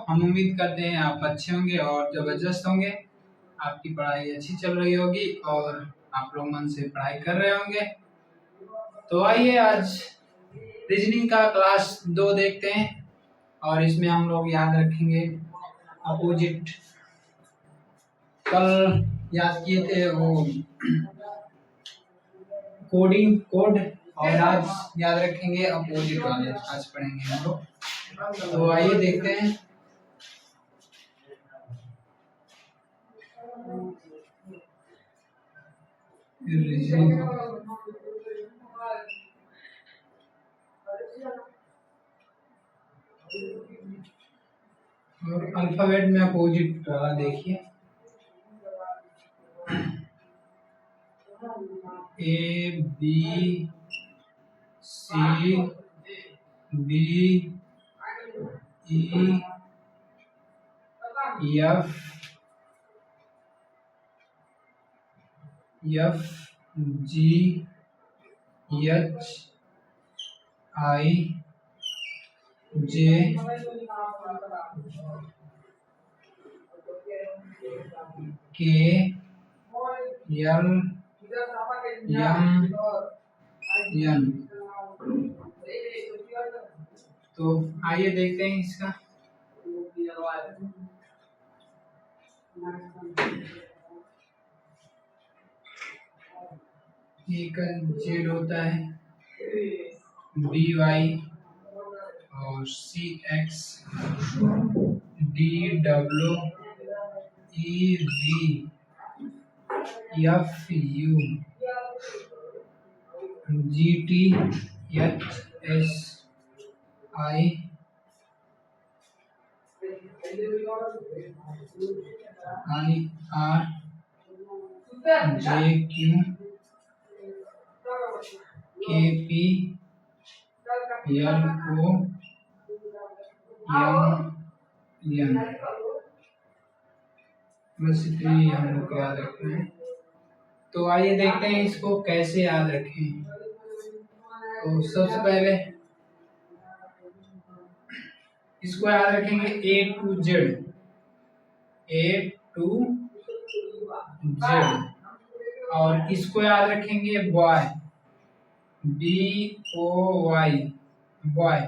हम उम्मीद करते हैं आप अच्छे होंगे और ज़बरदस्त होंगे। आपकी पढ़ाई अच्छी चल रही होगी और आप लोग मन से पढ़ाई कर रहे होंगे। तो आइए आज रीजनिंग का क्लास 2 देखते हैं और इसमें हम लोग याद रखेंगे अपोजिट। कल याद किए थे वो कोड और आज याद रखेंगे अपोजिट वाले। आज पढ़ेंगे हम लोग। तो आइए देखते हैं। और अल्फाबेट में अपोजिट वाला देखिए, A B C D E F G H I J K L M N. तो आइए देखते हैं इसका। ए का जेड होता है, बी वाई और C X, D W E V F U G T H S I R J Q K P L O M N. बस इतनी ही हम लोग को याद रखना है। तो आइए देखते हैं इसको कैसे याद रखें। तो सबसे पहले इसको याद रखेंगे ए टू जेड और इसको याद रखेंगे boy B O Y boy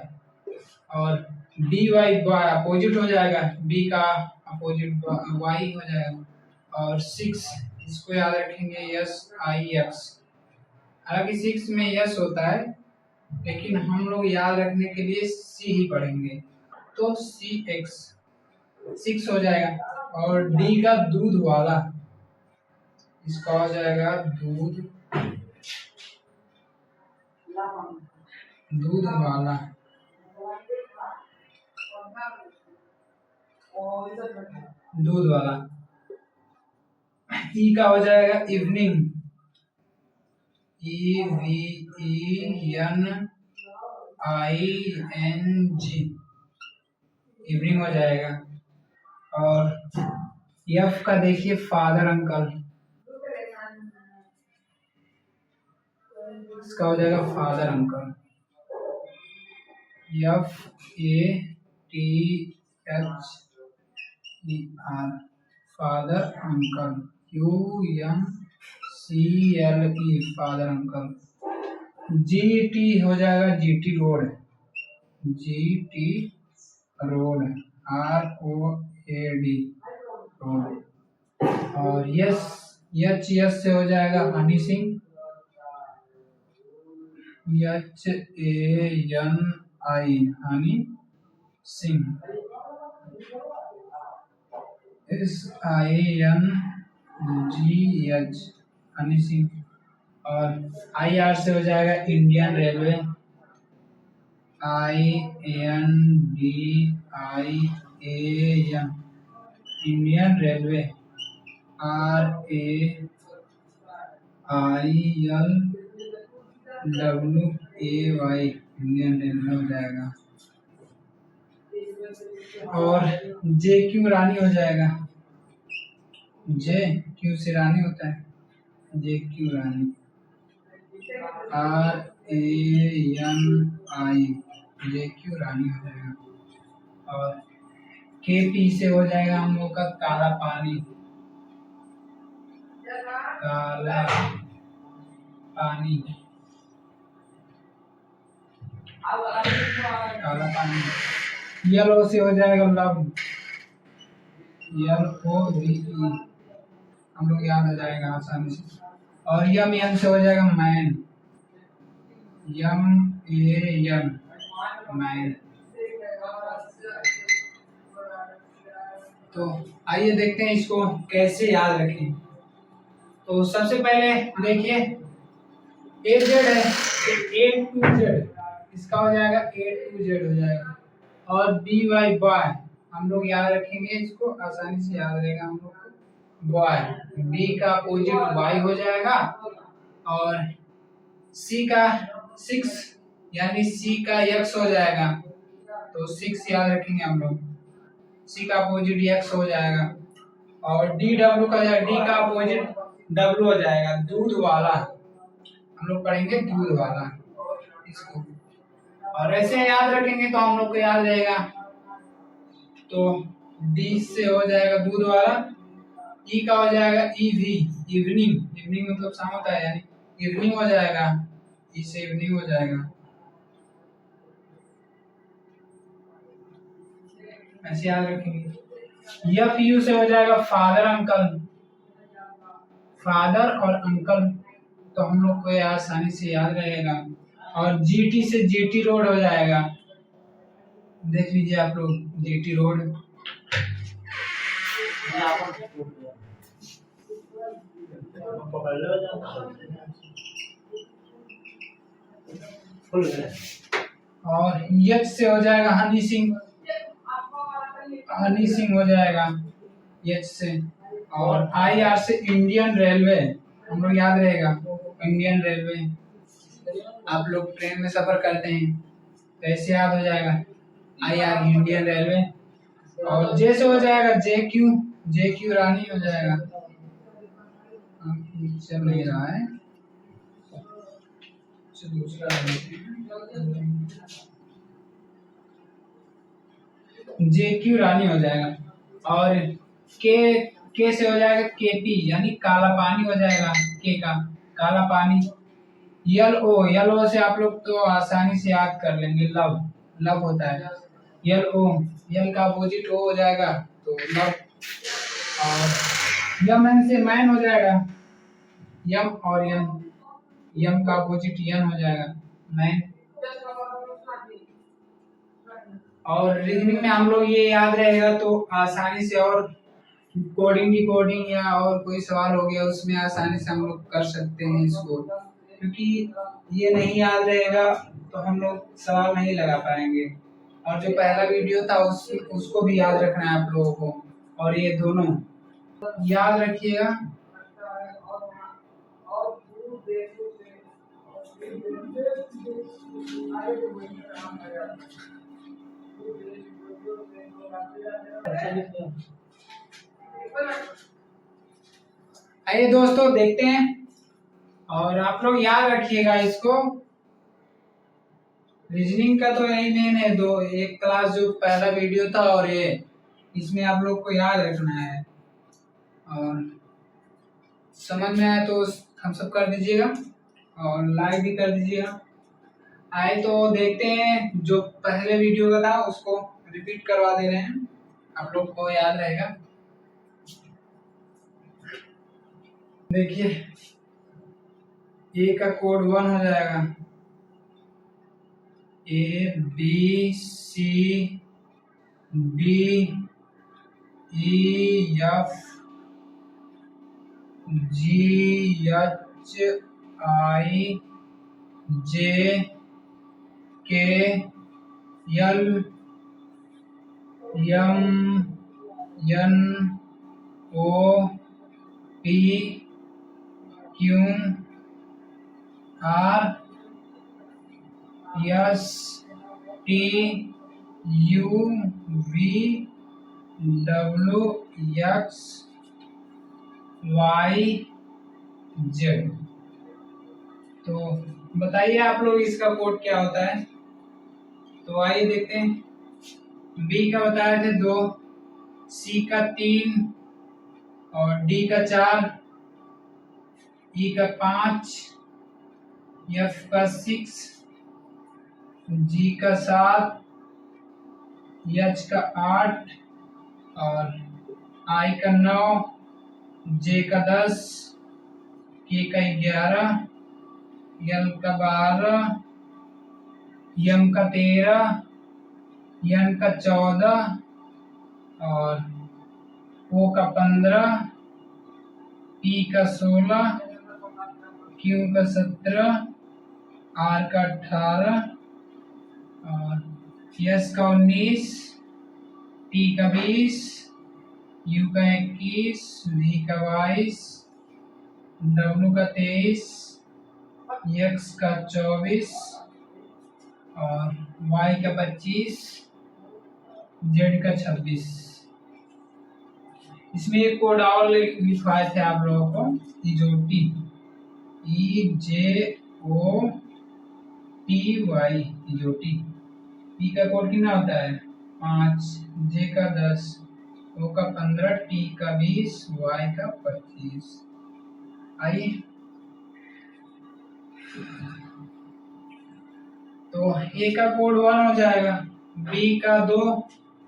और डी वाई बॉय अपोजिट हो जाएगा, बी का अपोजिट वाई हो जाएगा। और 6 इसको याद रखेंगे एस आई एक्स। हालांकि 6 में यस होता है लेकिन हम लोग याद रखने के लिए सी ही पढ़ेंगे, तो सी एक्स 6 हो जाएगा। और डी का दूध वाला, इसका हो जाएगा दूध वाला। दूध वाला। ई का हो जाएगा evening, E V E N I N G, evening हो जाएगा। और एफ का देखिए फादर अंकल, इसका हो जाएगा father uncle, F A T H E R father uncle, U N C L E father uncle. G T हो जाएगा G T road, G T road, R O A D road. और yes yes से हो जाएगा Honey Singh, H A N I Honey Singh, S I N G H Honey Singh. और I R से हो जाएगा Indian Railway, I N D I A N Indian Railway, R A I L W A Y Indian Railway हो जाएगा। और जे क्यू रानी हो जाएगा, जे क्यू से रानी होता है, जे क्यू रानी, R A N I J Q रानी हो जाएगा। और के पी से हो जाएगा हम लोग का काला पानी, काला पानी, काला पानी। येलो से हो जाएगा लव, LOVE, हम लोग याद हो जाएगा आसानी से। और यम से हो जाएगा मैन, MAN, मैन। तो आइए देखते हैं इसको कैसे याद रखें। तो सबसे पहले देखिए AZ है तो A to Z, इसका हो जाएगा A to Z हो जाएगा। और BY बॉय, हम लोग याद रखेंगे इसको, आसानी से याद रहेगा हम लोग को। बॉय, B का अपोजिट Y हो जाएगा। और C का 6 यानी C का X हो जाएगा, तो 6 याद रखेंगे हम लोग, C का अपोजिट X हो जाएगा। और DW का D का अपोजिट W हो जाएगा, दूध वाला, हम लोग पढ़ेंगे दूध वाला इसको। और ऐसे याद रखेंगे तो हम लोग को याद रहेगा। तो D से हो जाएगा दूध वाला, E का हो जाएगा EV, इवनिंग, इवनिंग मतलब शाम होता है, यानी इवनिंग हो जाएगा, E से इवनिंग हो जाएगा। ऐसे याद रखेंगे। FU से हो जाएगा फादर अंकल, फादर और अंकल, तो हम लोग को यार आसानी से याद रहेगा। और GT से GT रोड हो जाएगा, देख लीजिए आप लोग GT रोड। और H से हो जाएगा हनी सिंह, हनी सिंह हो जाएगा H से। और IR से इंडियन रेलवे, हम लोग याद रहेगा इंडियन रेलवे, आप लोग ट्रेन में सफर करते हैं तो ऐसे याद हो जाएगा IR इंडियन रेलवे। और J से हो जाएगा JQ रानी हो जाएगा, चल नहीं रहा है, दूसरा JQ रानी हो जाएगा। और के से हो जाएगा KP यानी काला पानी हो जाएगा, के का काला पानी। LO से आप लोग तो आसानी से याद कर लेंगे, लव होता है, LO, L का अपोजिट O हो जाएगा तो लव। और MN से मैन हो जाएगा, यम और यम का अपोजिट यन हो जाएगा, मैन। और रीजनिंग में हम लोग ये याद रहेगा तो आसानी से, और कोडिंग डिकोडिंग या और कोई सवाल हो गया उसमें आसानी से हम लोग कर सकते हैं इसको, क्योंकि ये नहीं याद रहेगा तो हम लोग सवाल नहीं लगा पाएंगे। और जो पहला वीडियो था उसको भी याद रखना है आप लोगों को, और ये दोनों याद रखिएगा। आइए दोस्तों देखते हैं, और आप लोग याद रखिएगा इसको। रीजनिंग का तो यही मेन है, एक क्लास जो पहला वीडियो था और ये, इसमें आप लोग को याद रखना है। और समझ में आए तो हम सब कर दीजिएगा और लाइक भी कर दीजिएगा। आए तो देखते हैं, जो पहले वीडियो का था उसको रिपीट करवा दे रहे हैं, आप लोग को याद रहेगा। देखिए ए का कोड 1 हो जाएगा, STUVWXYZ। तो बताइए आप लोग इसका कोड क्या होता है। तो आइए देखते हैं। बी का बताए थे 2, सी का 3 और डी का 4, ई का 5, एफ का 6, जी का 7, एच का 8 और आई का 9, जे का 10, के का 11, एल का 12, एम का 13, एन का 14 और ओ का 15, पी का 16, क्यू का 17, आर का 18 और एस का 19, टी का 20, यू का 21, वी का 22, डब्ल्यू का 23, एक्स का 24 और वाई का 25, जेड का 26। इसमें एक कोड और लिखवाए थे आप लोगों को, इजोटी, E J O T Y, इजोटी। पी का कोड कितना होता है 5, जे का 10, ओ का 15, टी का 20, वाई का 25। आइए तो ए का कोड 1 हो जाएगा, बी का 2,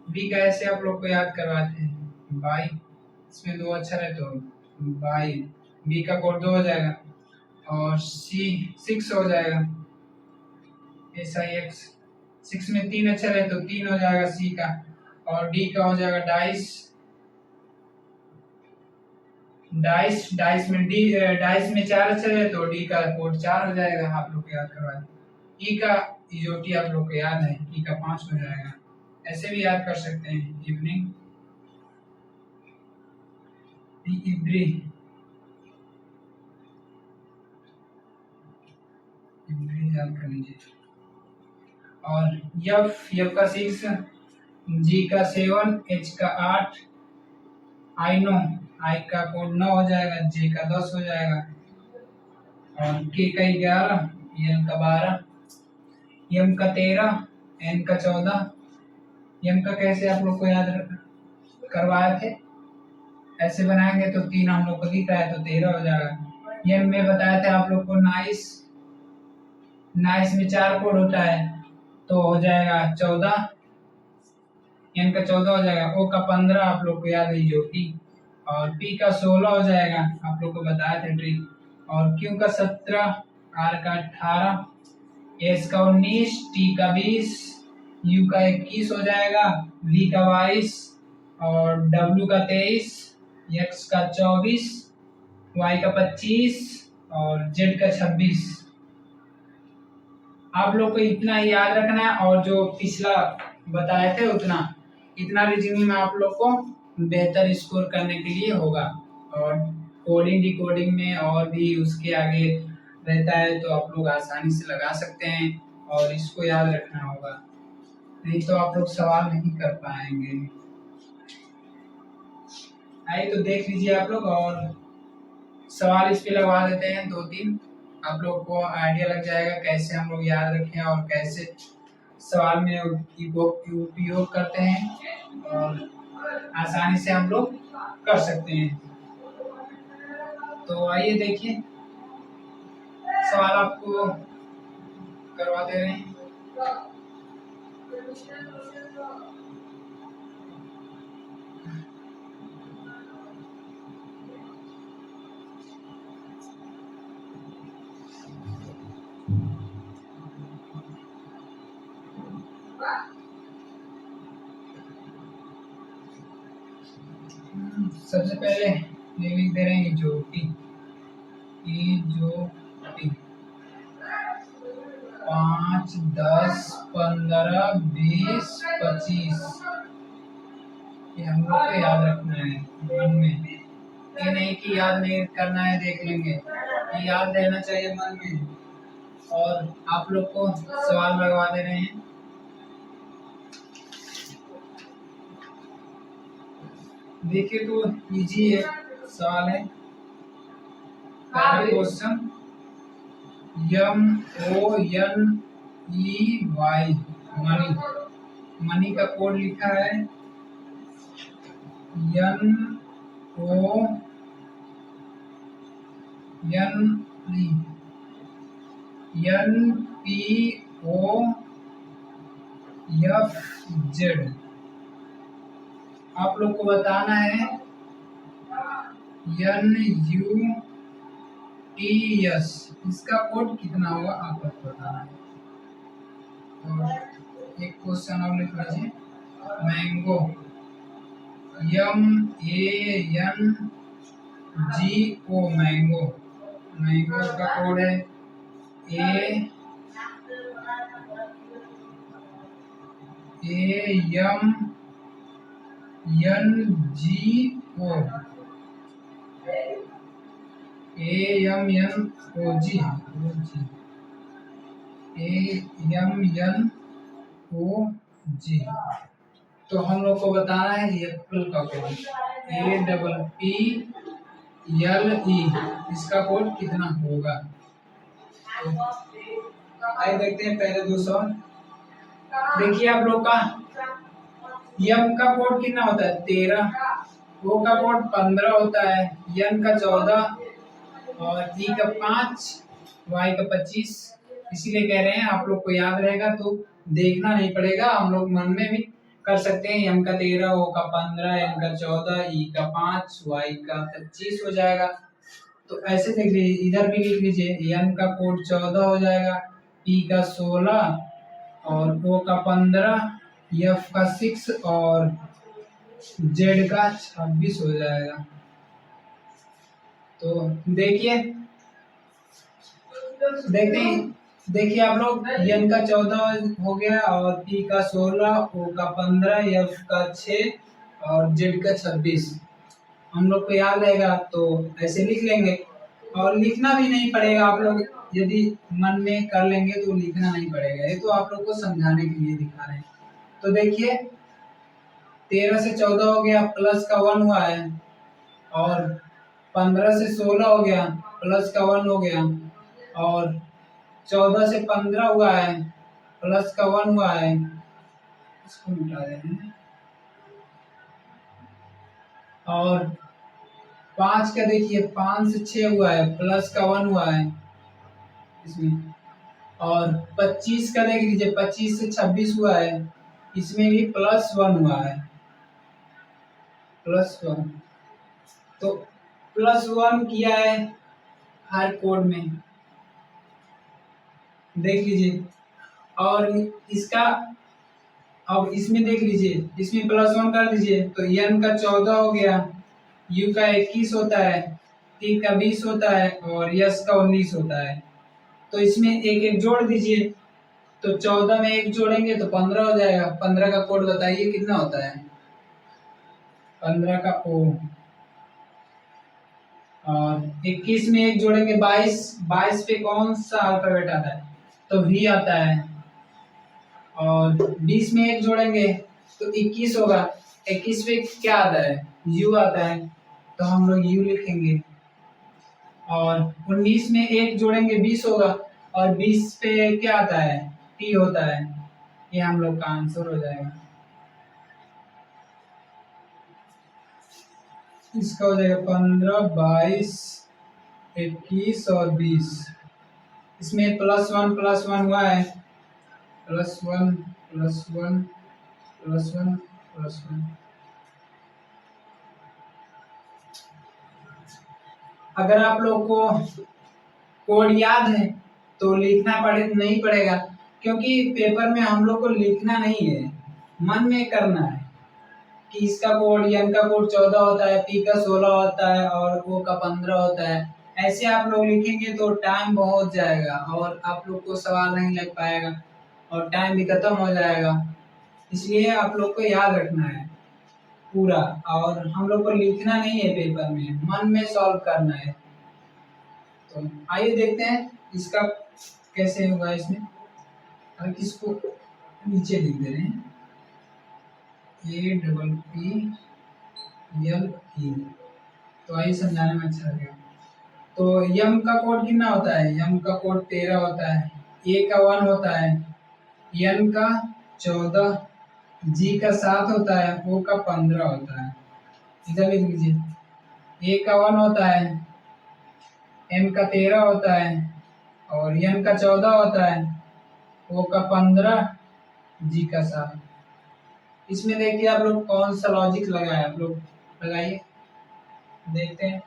बी का ऐसे आप लोग को याद करवाते हैं बाई, इसमें 2 अक्षर है तो बाई, बी का कोड 2 हो जाएगा और सी 6 हो जाएगा, एस आई एक्स, 6 में 3 अक्षर है तो 3 हो जाएगा सी का, और डी का हो जाएगा डाइस, डाइस डाइस में डी, डाइस में 4 अक्षर है तो डी का कोड 4 हो जाएगा, आप लोग को याद करवा दें। ई का इजोटी आप लोग को याद है, ई का 5 हो जाएगा, ऐसे भी याद कर सकते हैं, इवनिंग, इब्री, इब्री याद कर लीजिए, और एफ का 6, जी का 7, एच का 8, आई नो, आई का कोड 9 हो जाएगा, जे का 10 हो जाएगा और के का 11, एल का 12, एम का 13, एन का 14। एम का कैसे आप लोग को याद करवाए थे, ऐसे बनाएंगे तो 3 हम लोग को दिख रहा है तो 13 हो जाएगा। एम में बताया था आप लोग को नाइस, नाइस में 4 कोड होता है तो हो जाएगा 14, एन का 14 हो जाएगा, ओ का 15 आप लोग को याद है ज्योति, और पी का 16 हो जाएगा, आप लोग को बताया था ट्रिक, और क्यू का 17, आर का 18, एस का 19, टी का 20, यू का 21 हो जाएगा, वी का 22 और डब्ल्यू का 23, एक्स का 24, वाई का 25 और जेड का 26। आप लोग को इतना याद रखना है और जो पिछला बताए थे उतना, इतना रीजनिंग में आप लोग को बेहतर स्कोर करने के लिए होगा, और कोडिंग डिकोडिंग में और भी उसके आगे रहता है तो आप लोग आसानी से लगा सकते हैं, और इसको याद रखना होगा, नहीं तो आप लोग सवाल नहीं कर पाएंगे। आइए तो देख लीजिए आप लोग, और सवाल इस पे लगवा देते हैं 2-3, आप लोग को आइडिया लग जाएगा कैसे हम लोग याद रखें और कैसे सवाल में उपयोग करते हैं, और आसानी से हम लोग कर सकते हैं। तो आइए देखिए, सवाल आपको करवा दे रहे हैं। सबसे पहले ये लिख दे रहे हैं इजोटी, इजोटी 5, 10, 15, 20, 25, ये हम लोग को याद रखना है मन में, ये नहीं कि याद नहीं करना है देख लेंगे, ये याद रहना चाहिए मन में। और आप लोग को सवाल लगवा दे रहे हैं, देखिए तो इजी है सवाल है। पहला क्वेश्चन, MONEY, मनी, मनी का कोड लिखा है N O N P O F Z. आप लोग को बताना है एन यू टी एस, इसका कोड कितना होगा आप लोग को बताना है। और एक क्वेश्चन और लिख लीजिए, mango M A N G O, mango. Mango का कोड है A M N G O, M N O G, M N O G. तो हम लोग को बताना है एप्पल का कोड APPLE, इसका कोड कितना होगा। तो आइए देखते हैं पहले 200। देखिए आप लोग का यम का कोड कितना होता है 13, ओ का कोड 15 होता है, एन का 14 और ई का 5, वाई का 25। इसीलिए कह रहे हैं आप लोग को याद रहेगा तो देखना नहीं पड़ेगा, हम लोग मन में भी कर सकते हैं। एम का 13, ओ का 15, एन का 14, ई का 5, वाई का 25 हो जाएगा। तो ऐसे देख लीजिए, इधर भी लिख लीजिए, एन का कोड 14 हो जाएगा, ई का 16 और ओ का 15, एफ का 6 और जेड का 26 हो जाएगा। तो देखिए देखिए आप लोग, एन का 14 हो गया और पी का 16, ओ का 15, एफ का 6 और जेड का 26। हम लोग को याद रहेगा तो ऐसे लिख लेंगे और लिखना भी नहीं पड़ेगा। आप लोग यदि मन में कर लेंगे तो लिखना नहीं पड़ेगा, ये तो आप लोग को समझाने के लिए दिखा रहे हैं। तो देखिए 13 से 14 हो गया, प्लस का 1 हुआ है, और 15 से 16 हो गया, प्लस का 1 हो गया, और 14 से 15 हुआ है, प्लस का 1 हुआ है। इसको मिटा देते हैं। और 5 का देखिए 5 से 6 हुआ है, प्लस का 1 हुआ है इसमें। और 25 का देख लीजिए, 25 से 26 हुआ है, इसमें भी प्लस 1 हुआ है, प्लस 1। तो प्लस 1 किया है हर कोड में, देख लीजिए। और इसका अब इसमें देख लीजिए, इसमें प्लस 1 कर दीजिए तो एन का 14 हो गया, यू का 21 होता है, टी का 20 होता है और यस का 19 होता है। तो इसमें एक एक जोड़ दीजिए, तो 14 में एक जोड़ेंगे तो 15 हो जाएगा। 15 का कोड बताइए कितना होता है। 15 का ओ, और 21 में एक जोड़ेंगे 22, 22 पे कौन सा अल्फाबेट आता है तो वी आता है। और 20 में एक जोड़ेंगे तो 21 होगा, 21 पे क्या आता है यू आता है, तो हम लोग यू लिखेंगे। और 19 में एक जोड़ेंगे 20 होगा, और 20 पे क्या आता है टी होता है, ये हम लोग का आंसर हो जाएगा। इसका हो जाएगा 15, 22, 21 और 20। इसमें प्लस 1 हुआ है, प्लस 1 प्लस 1 प्लस 1 प्लस 1। अगर आप लोग को कोड याद है तो लिखना नहीं पड़ेगा, क्योंकि पेपर में हम लोग को लिखना नहीं है, मन में करना है कि इसका कोड, एन का कोड 14 होता है, पी का 16 होता है और ओ का 15 होता है। ऐसे आप लोग लिखेंगे तो टाइम बहुत जाएगा और आप लोग को सवाल नहीं लग पाएगा और टाइम भी खत्म हो जाएगा। इसलिए आप लोग को याद रखना है पूरा, और हम लोग को लिखना नहीं है पेपर में, मन में सॉल्व करना है। तो आइए देखते हैं इसका कैसे होगा। इसमें अगर इसको नीचे लिख दे रहे हैं APPLE, तो आइए समझाने में अच्छा लगेगा। तो यम का कोड कितना होता है, यम का कोड 13 होता है, ए का 1 होता है, एन का 14, जी का 7 होता है, ओ का 15 होता है। इधर लिख लीजिए, ए का 1 होता है, एम का 13 होता है, और एन का 14 होता है, ओ का 15, जी का 7। इसमें देखिए आप लोग कौन सा लॉजिक लगाए, आप लोग लगाइए, देखते हैं।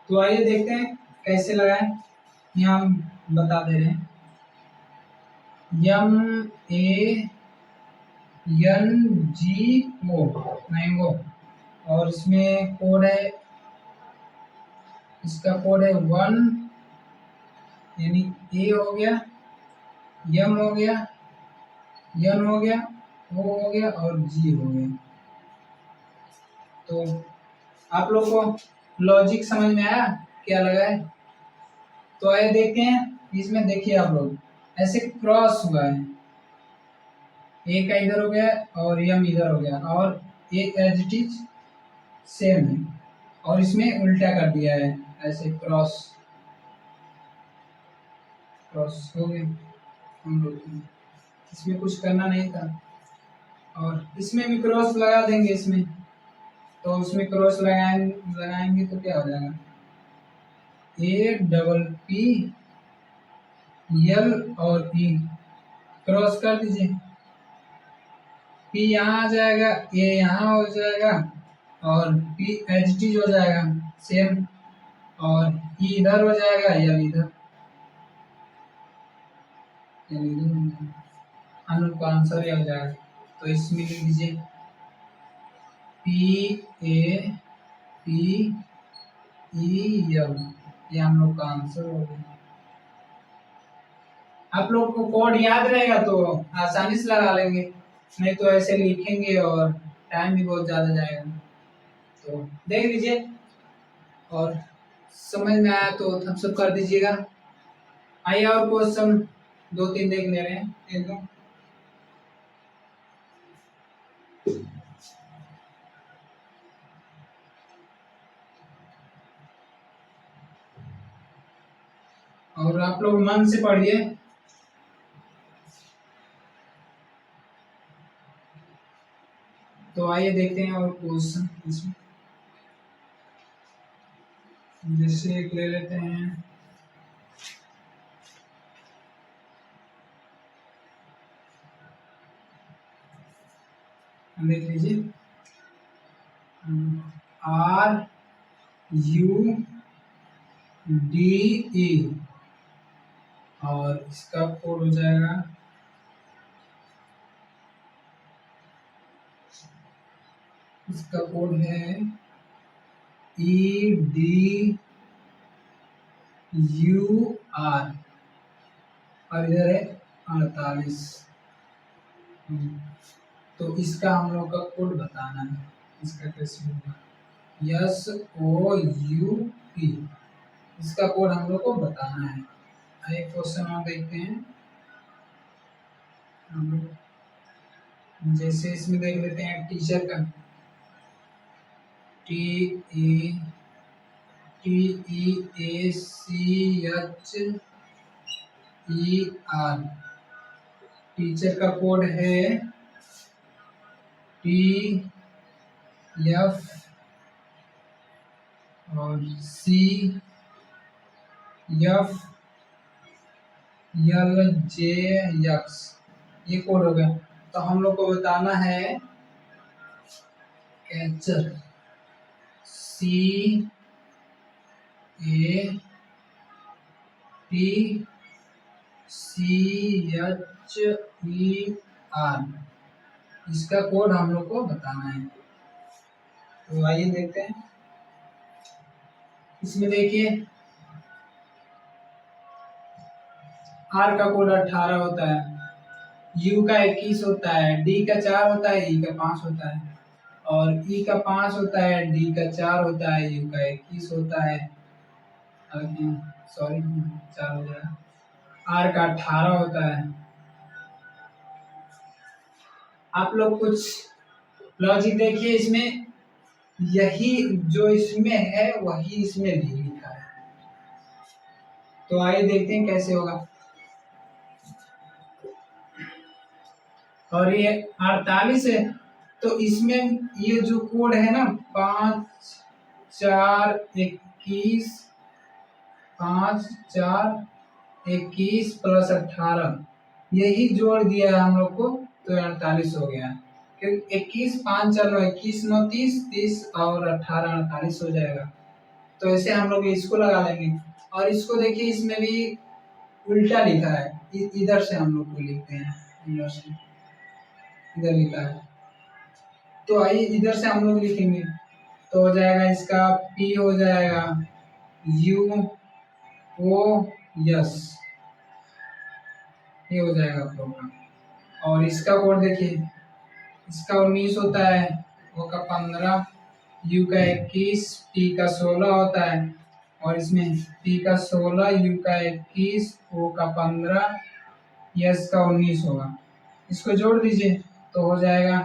तो आइए देखते हैं कैसे लगाएं। यहाँ हम बता दे रहे हैं, M A N G O, mango, और इसमें कोड है, इसका कोड है 1, यानी ए हो गया, एम हो गया, एन हो गया, ओ हो गया, और जी हो गया। तो आप लोग को लॉजिक समझ में आया क्या लगा है? तो आइए देखते हैं। इसमें देखिए आप लोग, ऐसे क्रॉस हुआ है, ए का इधर हो गया और एम इधर हो गया, और ए एज इट इज सेम है, और इसमें उल्टा कर दिया है, ऐसे क्रॉस क्रॉस हो गया। हम लोग इसमें कुछ करना नहीं था, और इसमें भी क्रॉस लगा देंगे इसमें, तो उसमें क्रॉस लगाएंगे तो क्या हो जाएगा, ए डबल पी एल और ई, क्रॉस कर दीजिए, पी यहाँ आ जाएगा, ए यहाँ हो जाएगा, और पी एच टी हो जाएगा सेम, और ई इधर हो जाएगा, एल इधर, हम लोग का आंसर ये हो जाएगा। तो इसमें लिख दीजिए P A P E L, ये हम लोग का आंसर हो गया। आप लोग को कोड याद रहेगा तो आसानी से लगा लेंगे, नहीं तो ऐसे लिखेंगे और टाइम भी बहुत ज़्यादा जाएगा। तो देख लीजिए, और समझ में आया तो थम्स अप कर दीजिएगा। आइए और क्वेश्चन 2-3 देख ले रहे हैं एकदम। और आप लोग मन से पढ़िए। तो आइए देखते हैं और क्वेश्चन इसमें, जैसे एक ले लेते हैं, देख लीजिए, आर यू डी ई, और इसका कोड हो जाएगा, इसका कोड है ई डी यू आर, और इधर है 48। तो इसका हम लोग का कोड बताना है, इसका कैसे होगा, यस ओ यू पी, इसका कोड हम लोग को बताना है। एक क्वेश्चन और देखते हैं हम लोग, जैसे इसमें देख लेते हैं टीचर का, T E A C H E R, teacher का कोड है टी एफ और C F L J X, ये कोड हो गया। तो हम लोग को बताना है catcher, C A T C H E R, इसका कोड हम लोग को बताना है। तो आइए देखते हैं। इसमें देखिए आर का कोड 18 होता है, यू का 21 होता है, डी का 4 होता है, ई का 5 होता है, और ई का 5 होता है, डी का 4 होता है, यू का 21 होता है, सॉरी 4 हो जाएगा, आर का 18 होता है। आप लोग कुछ लॉजिक देखिए इसमें, यही जो इसमें है वही इसमें भी लिखा है, तो आइए देखते हैं कैसे होगा। और ये 48 है, तो इसमें ये जो कोड है ना 5 4 21, 5 4 21 प्लस 18, यही जोड़ दिया है हम लोग को, तो 48 हो गया। क्योंकि 21 5 4 9 21 9 30 30 और 18 48 हो जाएगा। तो ऐसे हम लोग इसको लगा लेंगे। और इसको देखिए इसमें भी उल्टा लिखा है, इधर से हम लोग को लिखते हैं, इधर से इधर लिखा है। तो आइए इधर से हम लोग लिखेंगे, तो हो जाएगा इसका P हो जाएगा U O यस, ये हो जाएगा प्रोग्राम। और इसका कोड देखिए, इसका 19 होता है, O का 15, U का 21, P का 16 होता है। और इसमें P का 16, U का 21, O का 15, यस का 19 होगा। इसको जोड़ दीजिए तो हो जाएगा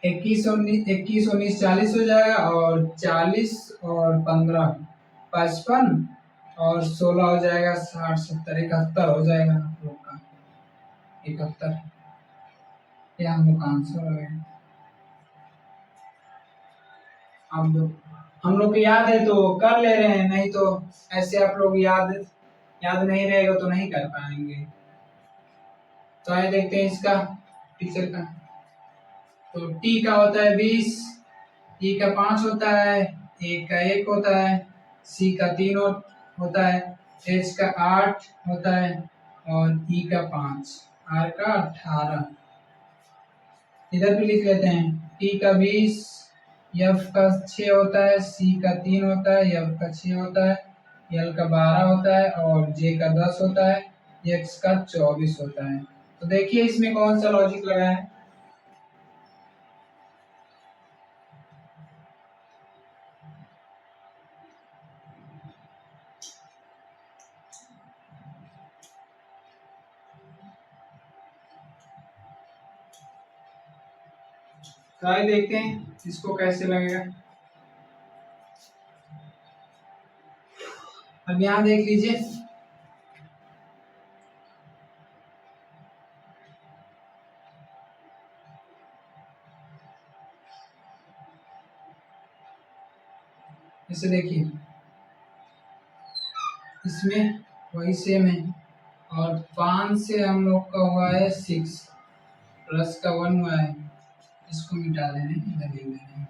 21 19 40 हो जाएगा। और 40 और 15 55 और 16 हो जाएगा 60 70 71 हो जाएगा हम लोग का 71। ये हम लोग का आंसर हो गया। अब हम लोग को याद है तो कर ले रहे हैं, नहीं तो ऐसे आप लोग याद याद नहीं रहेगा तो नहीं कर पाएंगे। तो आइए देखते हैं इसका टीचर का। तो टी का होता है 20, ई का 5 होता है, ए का 1 होता है, सी का 3 होता है, एच का 8 होता है और ई का 5, आर का 18। इधर भी लिख लेते हैं। टी का 20, एफ का 6 होता है, सी का 3 होता है, एफ का 6 होता है, एल का 12 होता है और जे का 10 होता है, एक्स का 24 होता है। तो देखिए इसमें कौन सा लॉजिक लगा है। तो आइए देखते हैं इसको कैसे लगेगा। अब यहाँ देख लीजिए, इसे देखिए, इसमें वही सेम है। और 5 से हम लोग का हुआ है 6, प्लस का 1 हुआ है, इसको मिटा देने इधर लिख देने।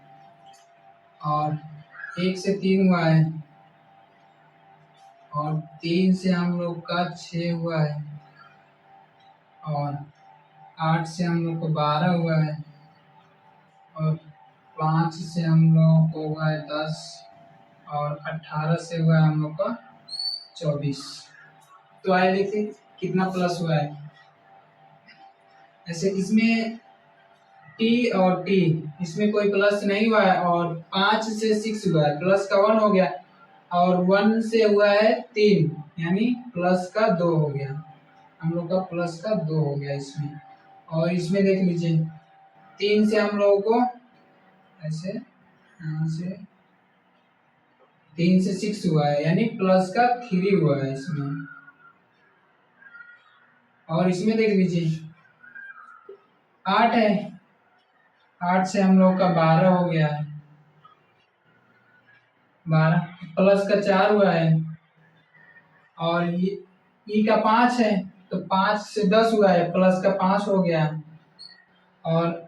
और 1 से 3 हुआ है, और 3 से हम लोग का 6 हुआ है, और 8 से हम लोग को 12 हुआ है, और 5 से हम लोगों को हुआ है 10, और 18 से हुआ है हम लोग का 24। तो आए देखिए कितना प्लस हुआ है। ऐसे इसमें टी और टी, इसमें कोई प्लस नहीं हुआ है। और 5 से 6 हुआ है, प्लस का 1 हो गया, और 1 से हुआ है 3, यानी प्लस का 2 हो गया। हम लोग का प्लस का 2 हो गया इसमें। और इसमें देख लीजिए 3 से हम लोगों को ऐसे यहाँ से 3 से 6 हुआ है, यानी प्लस का 3 हुआ है इसमें। और इसमें देख लीजिए 8 है, 8 से हम लोग का 12 हो गया है, 12 प्लस का 4 हुआ है। और ये ई का 5 है, तो 5 से 10 हुआ है, प्लस का 5 हो गया। और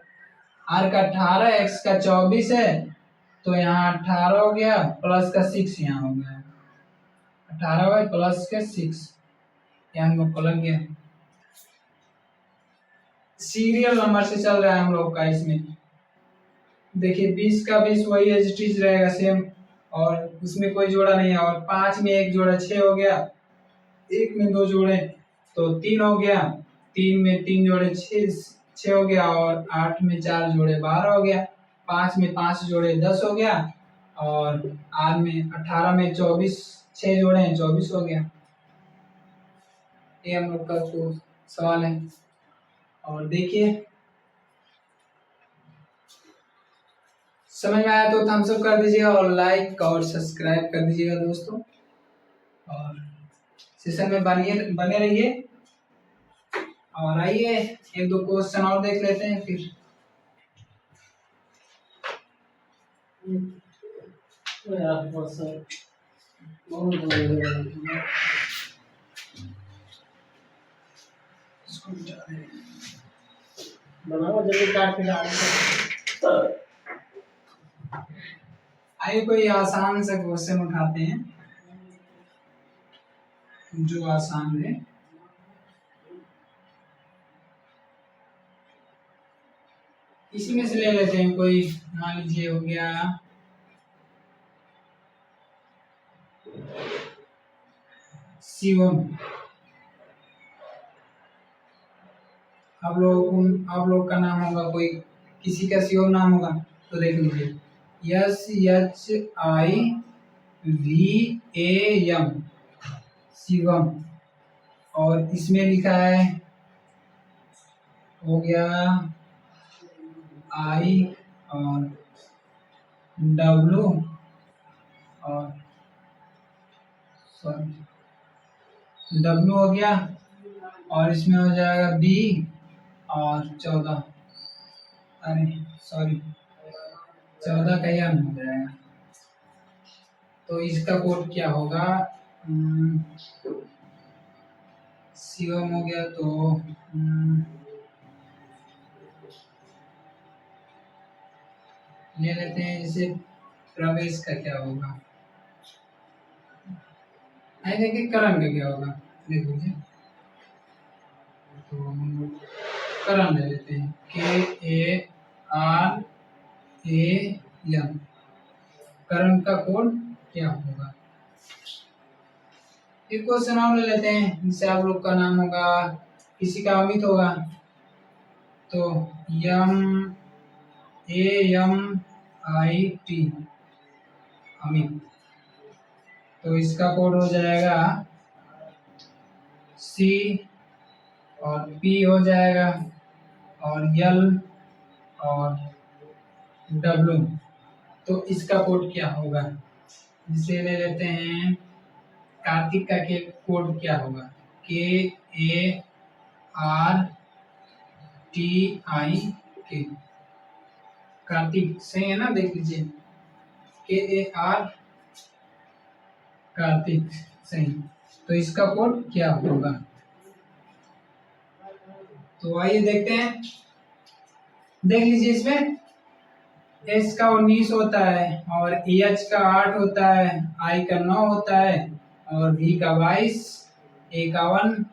आर का 18, एक्स का 24 है, तो यहाँ 18 हो गया, प्लस का 6 यहाँ हो गया, 18 हुआ प्लस का 6, यहाँ हम लोग को लग गया। सीरियल नंबर से चल रहा है हम लोग का। इसमें देखिए 20 का 20 वही एज इट इज रहेगा सेम, और उसमें कोई जोड़ा नहीं है। और 5 में 1 जोड़ा 6 हो गया, 1 में 2 जोड़े तो 3 हो गया, 3 में 3 जोड़े 6 हो गया, और 8 में 4 जोड़े 12 हो गया, 5 में 5 जोड़े 10 हो गया, और आर में 18 में 24 6 जोड़े हैं 24 हो गया। ये हम लोग का तो सवाल है। और देखिए समझ में आया तो थम्स अप कर दीजिएगा और लाइक और सब्सक्राइब कर दीजिएगा दोस्तों, और सेशन में बने रहिए। और आइए एक दो क्वेश्चन और देख लेते हैं फिर। बनाओ जल्दी काट के डाल। आइए कोई आसान सा क्वेश्चन उठाते हैं, जो आसान है। इसी में से ले लेते हैं कोई, मान लीजिए हो गया शिवम। आप लोग का नाम होगा, कोई किसी का शिवम नाम होगा, तो देख लीजिए SHIVAM शिवम, और इसमें लिखा है हो गया I और W और W हो गया, और इसमें हो जाएगा B और 14, अरे सॉरी 14 का यम हो जाएगा। तो इसका कोड क्या होगा? शिवम हो गया तो ले लेते हैं, जैसे प्रवेश का क्या होगा, नहीं देखिए करण का क्या होगा, देख लीजिए। तो हम लोग करण ले लेते हैं, KARAM। करण का कोड क्या होगा? एक क्वेश्चन और ले लेते हैं, जिससे आप लोग का नाम होगा, किसी का अमित होगा, तो AMIT अमित। तो इसका कोड हो जाएगा C और P हो जाएगा और L और W। तो इसका कोड क्या होगा? जिसे ले लेते हैं कार्तिक का के कोड क्या होगा? KARTIK। कार्तिक सही है ना, देख लीजिए KAR कार्तिक सही। तो इसका कोड क्या होगा? तो आइए देखते हैं, देख लीजिए। इसमें S का 19 होता है और H का 8 होता है, I का 9 होता है और V का 22, 51,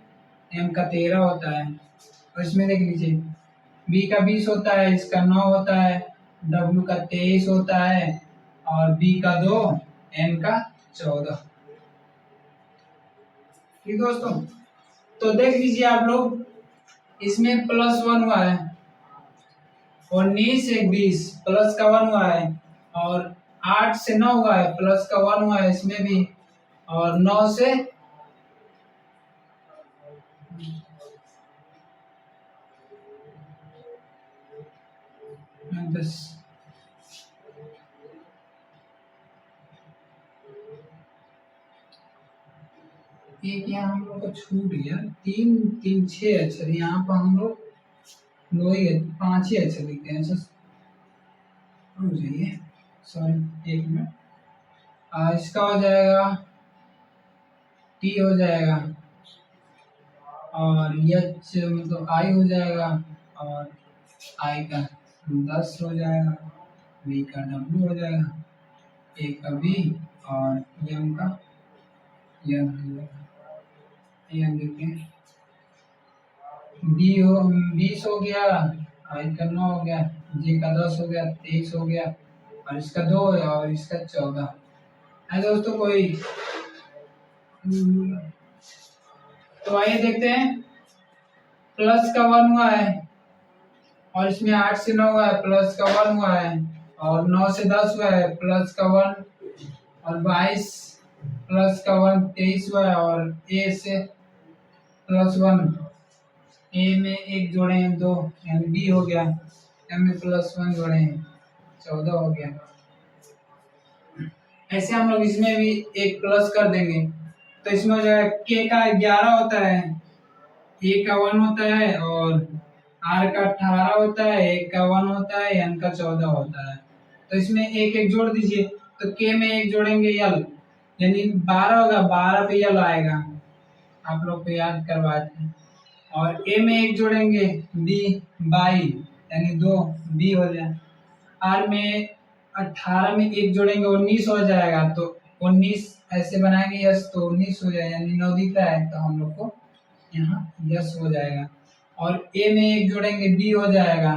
M का 13 होता है। और इसमें देख लीजिए B का 20 होता है, इसका 9 होता है, W का 23 होता है और B का 2, M का 14। ठीक दोस्तों, तो देख लीजिए आप लोग, इसमें +1 हुआ है, 19 से 20 प्लस का 1 हुआ है, और 8 से 9 हुआ है प्लस का 1 हुआ है इसमें भी, और 9 से 10। एक यहाँ हम लोग को छूट गया, 3 3 6 अक्षर, यहाँ पर हम लोग 5 ही अक्षर लिखते हैं। रुक जाइए, सॉरी 1 मिनट। इसका हो जाएगा T हो जाएगा, और H मतलब I हो जाएगा, और I का 10 हो जाएगा, V का W हो जाएगा, A का B और M का M हो जाएगा। M देखते हैं, B 20 हो गया, I का 9 हो गया, J का 10 हो गया, 23 हो गया, और इसका 2 और इसका 14 है दोस्तों। कोई तो आइए देखते हैं, प्लस का 1 हुआ है, और इसमें 8 से 9 हुआ है, प्लस का 1 हुआ है, और 9 से 10 हुआ है, प्लस का 1, और 22 प्लस का 1 23 हुआ है, और A से +1, A में 1 जोड़े हैं 2, यानी B हो गया, M में +1 जोड़े हैं 14 हो गया। ऐसे हम लोग इसमें भी एक प्लस कर देंगे तो इसमें हो जाएगा k का 11 होता है, a का 1 होता है और r का 18 होता है, a का 1 होता है, n का 14 होता है। तो इसमें एक एक जोड़ दीजिए तो k में एक जोड़ेंगे l यानी 12 होगा, 12 पे l आएगा, आप लोग को याद करवाए थे। और a में एक जोड़ेंगे b 22 यानी 2 b हो जाए। r में 18 में एक जोड़ेंगे 19 हो जाएगा, तो 19 ऐसे बनाएंगे यस तो 19 हो जाएगा यानी 9 दिख रहा है तो हम लोग को यहाँ यस हो जाएगा। और a में एक जोड़ेंगे b हो जाएगा,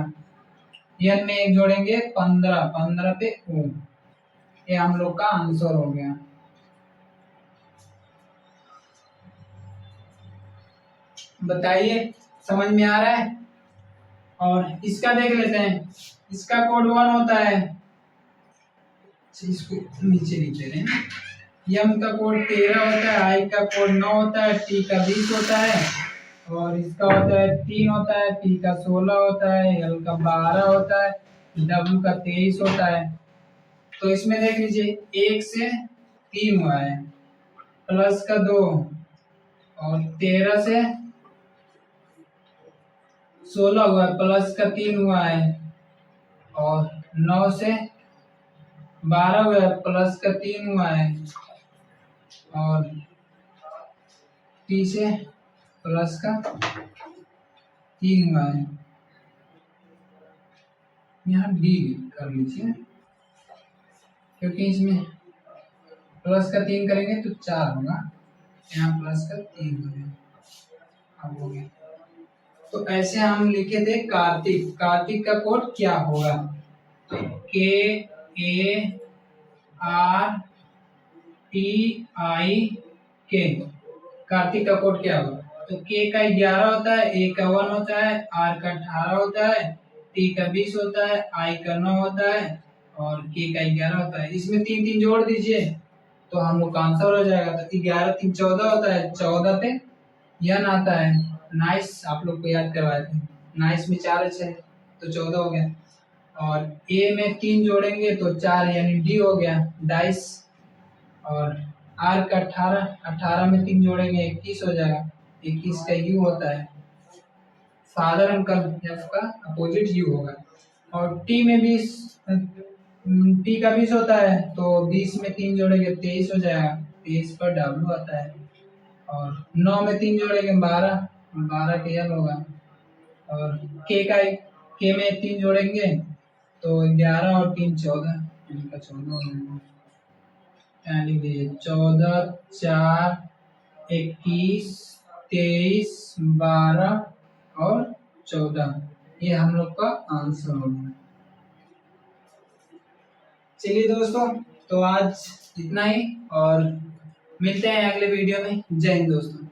n में एक जोड़ेंगे 15, 15 पे o, ये हम लोग का आंसर हो गया। बताइए समझ में आ रहा है? और इसका देख लेते हैं, इसका कोड 1 होता है, इसको नीचे लिखते हैं। यम का कोड 13 होता है, आई का कोड 9 होता है, टी का 20 होता है और इसका होता है 3 होता है, पी का 16 होता है, एल का 12 होता है, डब्ल्यू का 23 होता है। तो इसमें देख लीजिए 1 से 3 हुआ है, प्लस का 2 और 13 से 16 हुआ है, प्लस का 3 हुआ है और 9 से 12 हुआ है, प्लस का 3 हुआ है और टी से प्लस का 3 हुआ है। यहाँ डी कर लीजिए क्योंकि इसमें प्लस का 3 करेंगे तो 4 होगा, यहाँ प्लस का 3 हो गया, अब हो गया। तो ऐसे हम लिखे थे कार्तिक, कार्तिक का कोड क्या होगा? तो के ए आर टी आई के, कार्तिक का कोड क्या होगा? तो के का 11 होता है, ए का 1 होता है, आर का 18 होता है, टी का 20 होता है, आई का 9 होता है और के का 11 होता है। इसमें 3 3 जोड़ दीजिए तो हम लोग का आंसर हो जाएगा। तो 11 3 14 होता है, 14 पे यन आता है, नाइस, आप लोग को याद करवाए थे, नाइस में 4 है तो 14 हो गया। और ए में 3 जोड़ेंगे तो 4 यानी डी हो गया, डाइस। और आर का 18, 18 में 3 जोड़ेंगे 21 हो जाएगा, 21 का यू होता है, फादर अंकल एफ का अपोजिट यू होगा। और टी में 20, टी का 20 होता है तो 20 में 3 जोड़ेंगे 23 हो जाएगा, 23 पर डब्ल्यू आता है। और 9 में 3 जोड़ेंगे 12, 12 के एल होगा। और के में 3 जोड़ेंगे तो 11 और 3 14, इनका 14 हो जाएगा, यानी 14 4 21 23 12 और 14, ये हम लोग का आंसर होगा। चलिए दोस्तों, तो आज इतना ही और मिलते हैं अगले वीडियो में। जय हिंद दोस्तों।